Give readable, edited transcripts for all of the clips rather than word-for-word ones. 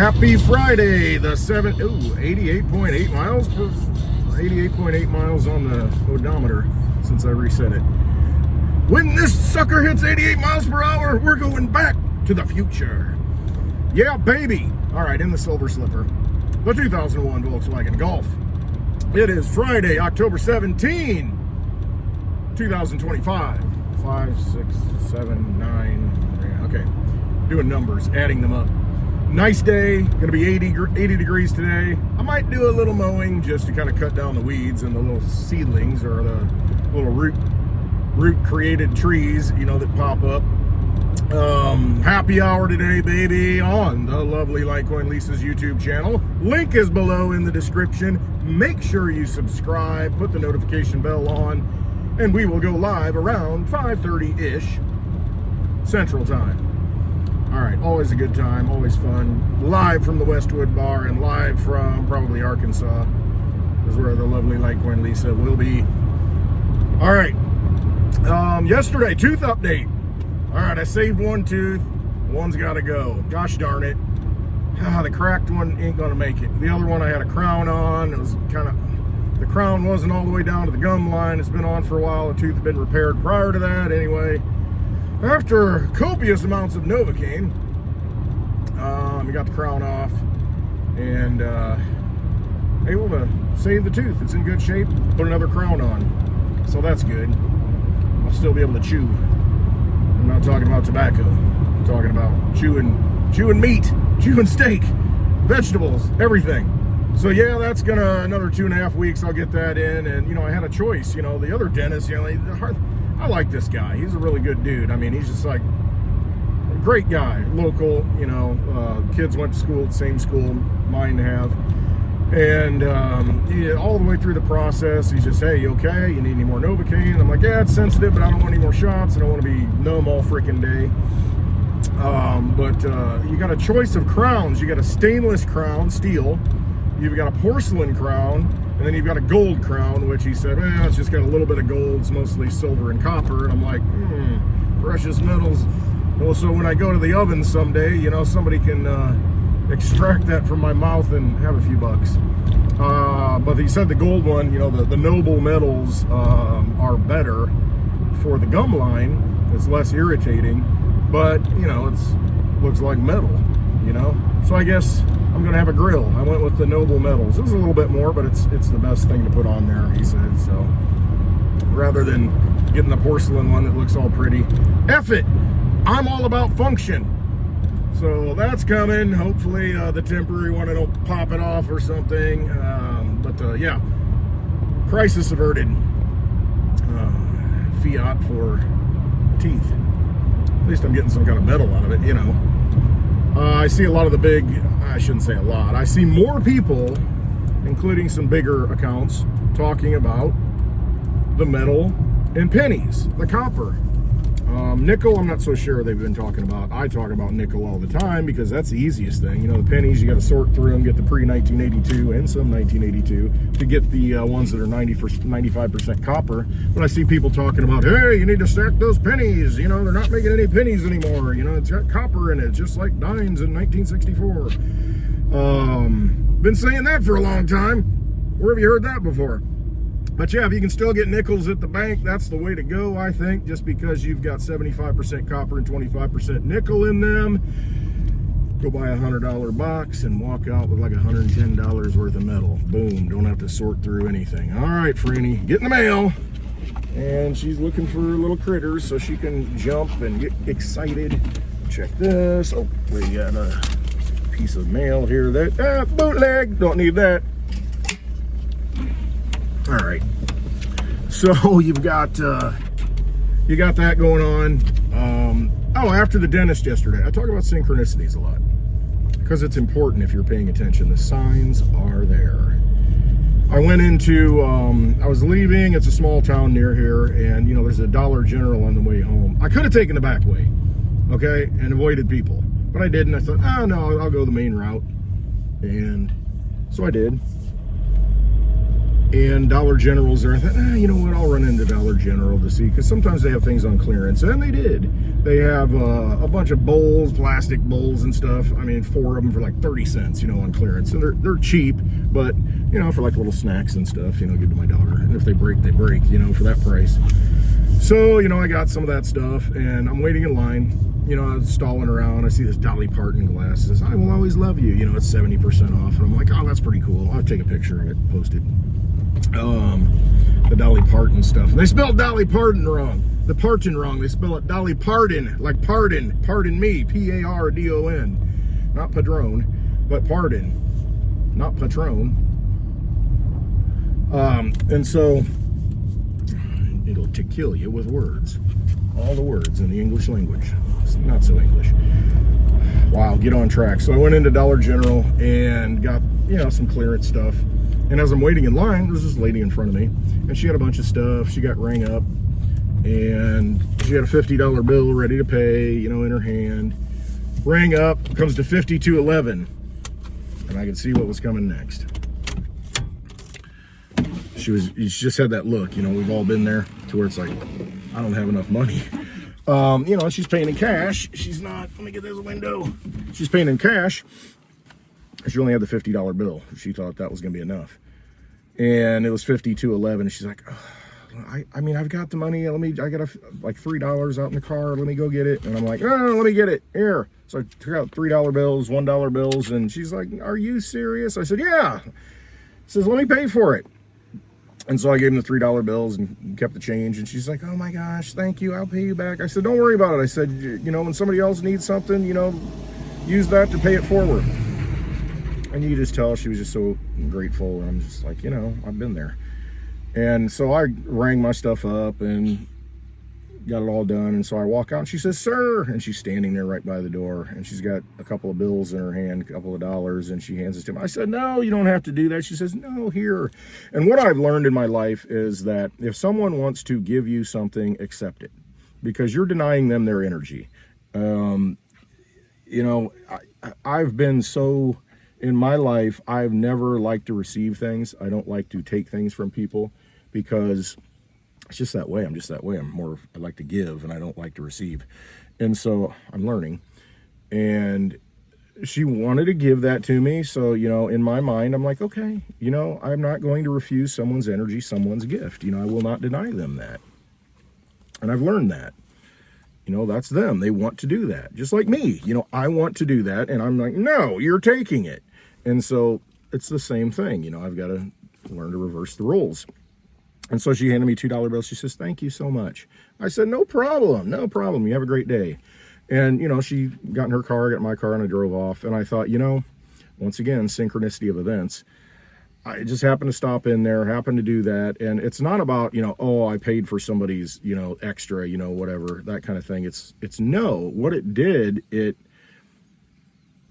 Happy Friday, the 88.8 miles per 88.8 miles on the odometer since I reset it. When this sucker hits 88 miles per hour, we're going back to the future. Yeah, baby. All right, in the Silver Slipper, the 2001 Volkswagen Golf. It is Friday, October 17, 2025. 5, 6, 7, 9. Okay, doing numbers, adding them up. Nice day, gonna be 80 degrees today. I might do a little mowing just to kind of cut down the weeds and the little seedlings or the little root created trees, you know, that pop up. Happy hour today, baby, on the lovely Litecoin Lisa's YouTube channel. Link is below in the description. Make sure you subscribe, put the notification bell on, and we will go live around 5:30-ish Central Time. All right, always a good time, always fun. Live from the Westwood Bar and live from probably Arkansas is where the lovely Litecoin Lisa will be. All right, yesterday, tooth update. All right, I saved one tooth. One's got to go. Gosh darn it. The cracked one ain't going to make it. The other one I had a crown on. It was kind of, the crown wasn't all the way down to the gum line. It's been on for a while. The tooth had been repaired prior to that anyway. After copious amounts of Novocaine, we got the crown off and able to save the tooth. It's in good shape. Put another crown on, so that's good. I'll still be able to chew. I'm not talking about tobacco. I'm talking about chewing meat, chewing steak, vegetables, everything. So yeah, that's gonna another 2.5 weeks. I'll get that in, and you know, I had a choice. You know, the other dentist, you know, I like this guy. He's a really good dude. I mean, he's just like a great guy, local, you know, kids went to school at the same school mine have. And all the way through the process, he's just, hey, you okay? You need any more Novocaine? I'm like, yeah, it's sensitive, but I don't want any more shots. I don't want to be numb all freaking day. But you got a choice of crowns. You got a stainless crown, steel. You've got a porcelain crown. And then you've got a gold crown, which he said, it's just got a little bit of gold. It's mostly silver and copper. And I'm like, precious metals. Well, so when I go to the oven someday, you know, somebody can extract that from my mouth and have a few bucks. But he said the gold one, you know, the noble metals are better for the gum line. It's less irritating, but, you know, it's looks like metal, you know. So I guess I'm gonna have a grill. I went with the noble metals. It was a little bit more, but it's the best thing to put on there, he said. So rather than getting the porcelain one that looks all pretty, F it, I'm all about function. So that's coming. Hopefully the temporary one, I don't pop it off or something. But yeah, crisis averted. Fiat for teeth. At least I'm getting some kind of metal out of it, you know. I see a lot of the big, I shouldn't say a lot, I see more people, including some bigger accounts, talking about the metal and pennies, the copper. Nickel, I'm not so sure they've been talking about. I talk about nickel all the time because that's the easiest thing. You know, the pennies, you got to sort through them, get the pre-1982 and some 1982 to get the ones that are 95% copper. But I see people talking about, hey, you need to stack those pennies. You know, they're not making any pennies anymore. You know, it's got copper in it, just like dimes in 1964. Been saying that for a long time. Where have you heard that before? But yeah, if you can still get nickels at the bank, that's the way to go, I think, just because you've got 75% copper and 25% nickel in them. Go buy a $100 box and walk out with like $110 worth of metal. Boom, don't have to sort through anything. All right, Franny, get in the mail. And she's looking for little critters so she can jump and get excited. Check this. Oh, we got a piece of mail here. Bootleg, don't need that. All right, so you've got that going on. After the dentist yesterday, I talk about synchronicities a lot because it's important if you're paying attention. The signs are there. I went into, I was leaving. It's a small town near here, and you know, there's a Dollar General on the way home. I could have taken the back way, okay, and avoided people, but I didn't. I thought, oh no, I'll go the main route, and so I did. And Dollar General's there. I thought, you know what, I'll run into Dollar General to see, because sometimes they have things on clearance, and they did. They have a bunch of bowls, plastic bowls and stuff. I mean, 4 of them for like 30 cents, on clearance. And they're cheap, but, for like little snacks and stuff, give to my daughter. And if they break, they break, for that price. So, I got some of that stuff, and I'm waiting in line. I was stalling around. I see this Dolly Parton glass. It says, "I will always love you." It's 70% off. And I'm like, oh, that's pretty cool. I'll take a picture of it, post it. The Dolly Parton stuff. And they spelled Dolly Parton wrong. The Parton wrong. They spell it Dolly Pardon, like pardon. Pardon me. Pardon. Not Padron, but pardon. Not Patron. And so it'll to kill you with words. All the words in the English language. It's not so English. Wow, get on track. So I went into Dollar General and got, some clearance stuff. And as I'm waiting in line, there's this lady in front of me, and she had a bunch of stuff. She got rang up, and she had a $50 bill ready to pay, in her hand. Rang up, comes to $52.11, and I could see what was coming next. She just had that look, we've all been there, to where it's like, I don't have enough money. She's paying in cash. She's not, let me get this window. She's paying in cash. She only had the $50 bill. She thought that was going to be enough. And it was $52.11. She's like, oh, I mean, I've got the money. I got like $3 out in the car. Let me go get it. And I'm like, no, let me get it. Here. So I took out $3 bills, $1 bills. And she's like, are you serious? I said, yeah. She says, let me pay for it. And so I gave him the $3 bills and kept the change. And she's like, oh my gosh, thank you. I'll pay you back. I said, don't worry about it. I said, when somebody else needs something, use that to pay it forward. And you could just tell she was just so grateful. And I'm just like, I've been there. And so I rang my stuff up and got it all done. And so I walk out and she says, sir. And she's standing there right by the door. And she's got a couple of bills in her hand, a couple of dollars. And she hands it to me. I said, no, you don't have to do that. She says, no, here. And what I've learned in my life is that if someone wants to give you something, accept it. Because you're denying them their energy. I've been so... In my life, I've never liked to receive things. I don't like to take things from people because it's just that way. I'm just that way. I like to give and I don't like to receive. And so I'm learning. And she wanted to give that to me. So, in my mind, I'm like, okay, I'm not going to refuse someone's energy, someone's gift. I will not deny them that. And I've learned that. That's them. They want to do that. Just like me. I want to do that. And I'm like, no, you're taking it. And so it's the same thing. I've got to learn to reverse the roles. And so she handed me $2 bills. She says, thank you so much. I said, no problem. No problem. You have a great day. And, she got in her car, got in my car, and I drove off. And I thought, once again, synchronicity of events. I just happened to stop in there, happened to do that. And it's not about, oh, I paid for somebody's, extra, whatever, that kind of thing. It's no, what it did, it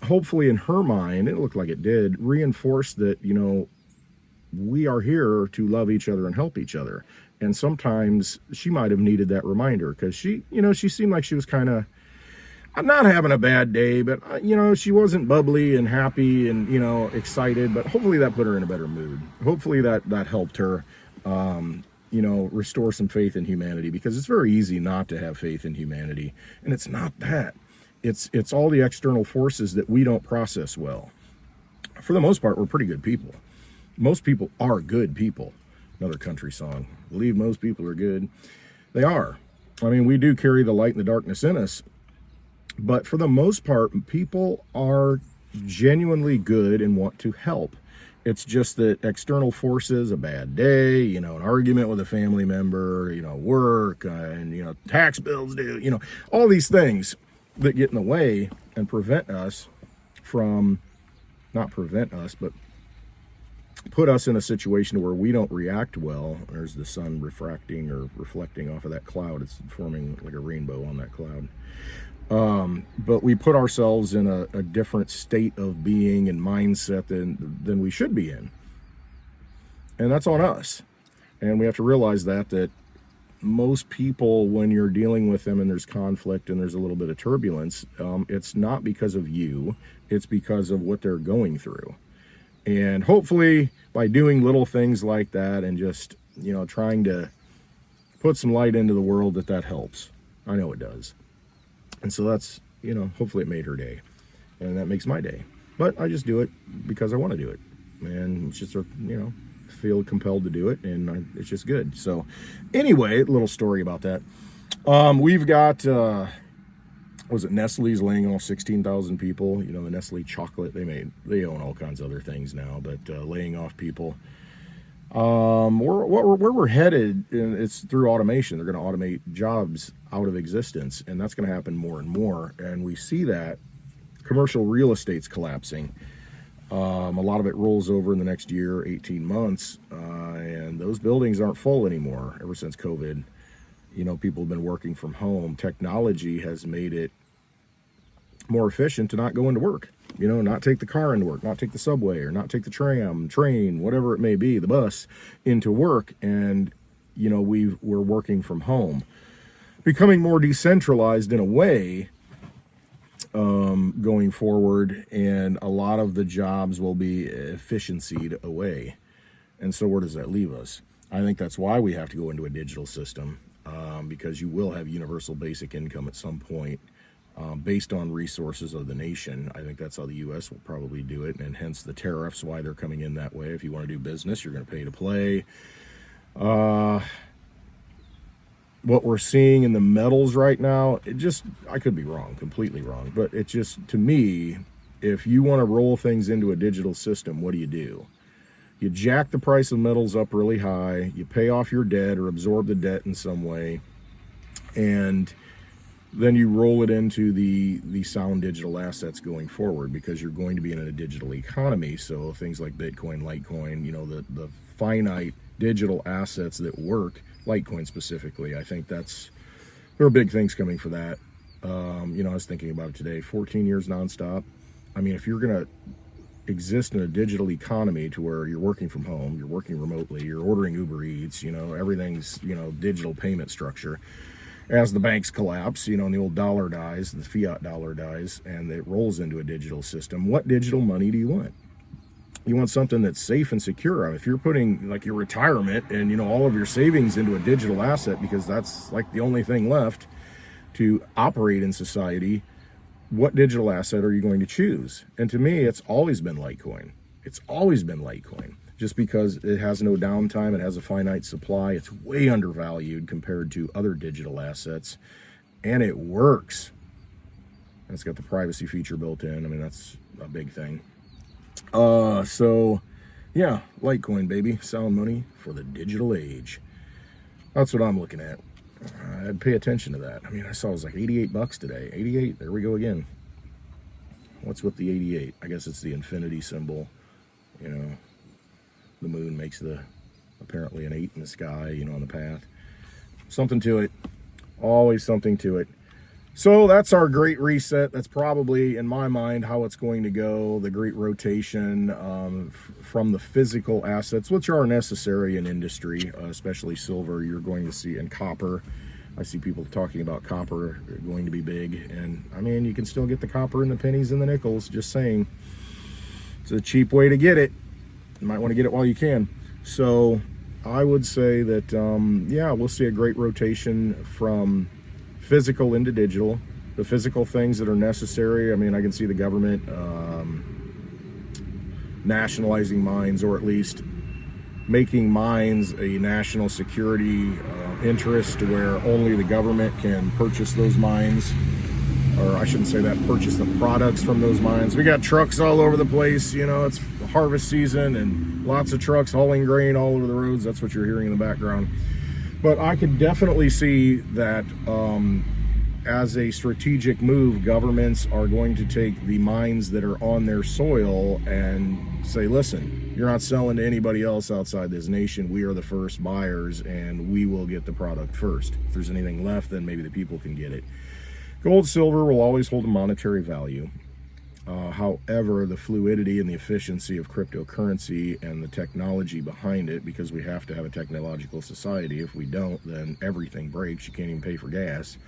hopefully in her mind, it looked like it did, reinforce that, we are here to love each other and help each other. And sometimes she might have needed that reminder because she, she seemed like she was kind of, I'm not having a bad day, but, she wasn't bubbly and happy and, excited, but hopefully that put her in a better mood. Hopefully that helped her, restore some faith in humanity, because it's very easy not to have faith in humanity. And it's not that. It's all the external forces that we don't process well. For the most part, we're pretty good people. Most people are good people. Another country song. Believe most people are good. They are. I mean, we do carry the light and the darkness in us. But for the most part, people are genuinely good and want to help. It's just that external forces, a bad day, an argument with a family member, work, and, tax bills due, all these things that get in the way and prevent us from, not prevent us, but put us in a situation where we don't react well. There's the sun refracting or reflecting off of that cloud. It's forming like a rainbow on that cloud. But we put ourselves in a different state of being and mindset than we should be in. And that's on us. And we have to realize that most people, when you're dealing with them and there's conflict and there's a little bit of turbulence, it's not because of you, it's because of what they're going through. And hopefully by doing little things like that and just, trying to put some light into the world, that helps. I know it does. And so that's, you know, hopefully it made her day, and that makes my day. But I just do it because I want to do it, and it's just, you know, feel compelled to do it, and it's just good. So anyway, a little story about that. We've got, was it Nestle's laying off 16,000 people? You know, the Nestle chocolate they own all kinds of other things now, but laying off people. Where we're headed, it's through automation. They're going to automate jobs out of existence, and that's going to happen more and more. And we see that commercial real estate's collapsing. A lot of it rolls over in the next year, 18 months, and those buildings aren't full anymore ever since COVID. You know, people have been working from home. Technology has made it more efficient to not go into work. You know, not take the car into work, not take the subway, or not take the train, whatever it may be, the bus, into work. And, you know, we're working from home. Becoming more decentralized in a way, going forward, and a lot of the jobs will be efficiencyed away. And so where does that leave us? I think that's why we have to go into a digital system, because you will have universal basic income at some point, based on resources of the nation. I think that's how the U.S. will probably do it, and hence the tariffs, why they're coming in that way. If you want to do business, you're going to pay to play. What we're seeing in the metals right now, I could be wrong, completely wrong, but it just, to me, if you want to roll things into a digital system, what do? You jack the price of metals up really high, you pay off your debt or absorb the debt in some way, and then you roll it into the sound digital assets going forward, because you're going to be in a digital economy. So things like Bitcoin, Litecoin, you know, the finite digital assets that work, Litecoin specifically, I think there are big things coming for that. You know, I was thinking about it today, 14 years nonstop. I mean, if you're going to exist in a digital economy to where you're working from home, you're working remotely, you're ordering Uber Eats, you know, everything's, you know, digital payment structure. As the banks collapse, you know, and the old dollar dies, the fiat dollar dies, and it rolls into a digital system, what digital money do you want? You want something that's safe and secure. I mean, if you're putting like your retirement and, you know, all of your savings into a digital asset, because that's like the only thing left to operate in society, what digital asset are you going to choose? And to me, it's always been Litecoin. It's always been Litecoin. Just because it has no downtime, it has a finite supply, it's way undervalued compared to other digital assets, and it works. And it's got the privacy feature built in. I mean, that's a big thing. So yeah, Litecoin, baby, sound money for the digital age. That's what I'm looking at. I'd pay attention to that. I mean, I saw it was like $88 today. 88, there we go again. What's with the 88? I guess it's the infinity symbol. You know, the moon makes apparently an 8 in the sky, you know, on the path. Something to it. Always something to it. So that's our great reset. That's probably, in my mind, how it's going to go. The great rotation from the physical assets, which are necessary in industry, especially silver. You're going to see, and copper. I see people talking about copper going to be big. And I mean, you can still get the copper and the pennies and the nickels. Just saying, it's a cheap way to get it. You might want to get it while you can. So I would say that, yeah, we'll see a great rotation from physical into digital. The physical things that are necessary, I mean, I can see the government nationalizing mines, or at least making mines a national security interest to where only the government can purchase those mines, or I shouldn't say that, purchase the products from those mines. We got trucks all over the place, you know, it's harvest season and lots of trucks hauling grain all over the roads. That's what you're hearing in the background. But I could definitely see that as a strategic move, governments are going to take the mines that are on their soil and say, listen, you're not selling to anybody else outside this nation. We are the first buyers, and we will get the product first. If there's anything left, then maybe the people can get it. Gold, silver will always hold a monetary value. However, the fluidity and the efficiency of cryptocurrency and the technology behind it, because we have to have a technological society. If we don't, then everything breaks. You can't even pay for gas.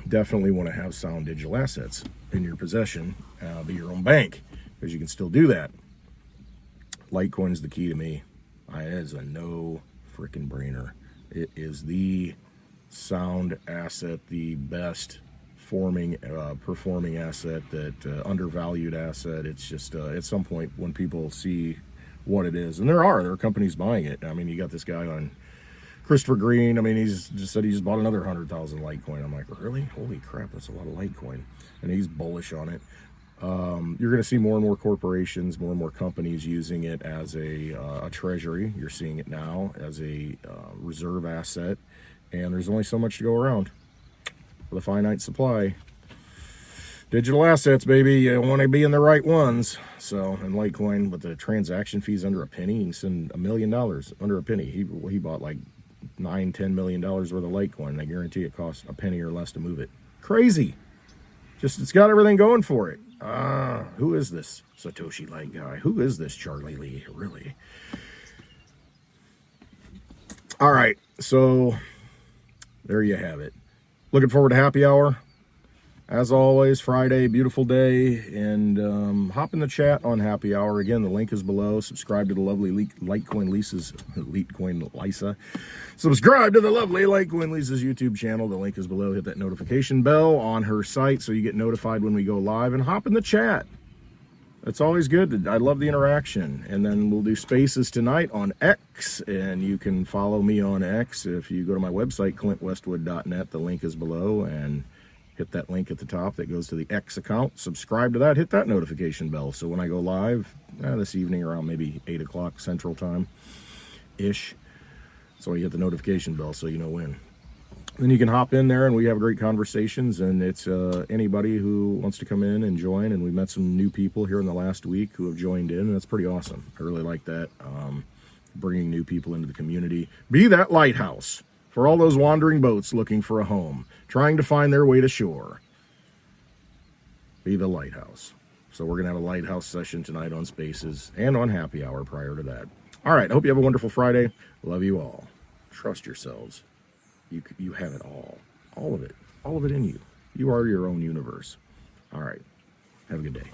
Definitely want to have sound digital assets in your possession. Be your own bank, because you can still do that. Litecoin is the key to me. It is a no freaking brainer. It is the sound asset, the best performing asset, that undervalued asset. It's just at some point when people see what it is, and there are companies buying it. I mean, you got this guy on Christopher Green. I mean, he's just said he just bought another 100,000 Litecoin. I'm like, really? Holy crap, that's a lot of Litecoin. And he's bullish on it. You're going to see more and more corporations, more and more companies using it as a treasury. You're seeing it now as a reserve asset, and there's only so much to go around with a finite supply. Digital assets, baby, you want to be in the right ones. So, and Litecoin, with the transaction fees under a penny, you can send $1 million under a penny. He bought like $9-10 million worth of Litecoin, and I guarantee it costs a penny or less to move it. Crazy. Just, it's got everything going for it. Who is this Satoshi Light guy? Who is this Charlie Lee, really? All right, so there you have it. Looking forward to happy hour. As always, Friday, beautiful day, and hop in the chat on happy hour. Again, the link is below. Subscribe to the lovely Litecoin Lisa. Subscribe to the lovely Litecoin Lisa's YouTube channel. The link is below. Hit that notification bell on her site so you get notified when we go live, and hop in the chat. It's always good. I love the interaction. And then we'll do spaces tonight on X, and you can follow me on X if you go to my website, clintwestwood.net. The link is below, and hit that link at the top that goes to the X account. Subscribe to that. Hit that notification bell so when I go live this evening around maybe 8 o'clock Central Time-ish, so you hit the notification bell so you know when. Then you can hop in there and we have great conversations, and it's anybody who wants to come in and join, and we've met some new people here in the last week who have joined in, and that's pretty awesome. I really like that, bringing new people into the community. Be that lighthouse for all those wandering boats looking for a home, trying to find their way to shore. Be the lighthouse. So we're going to have a lighthouse session tonight on Spaces and on happy hour prior to that. All right, I hope you have a wonderful Friday. Love you all. Trust yourselves. You have it all of it in you. You are your own universe. All right, have a good day.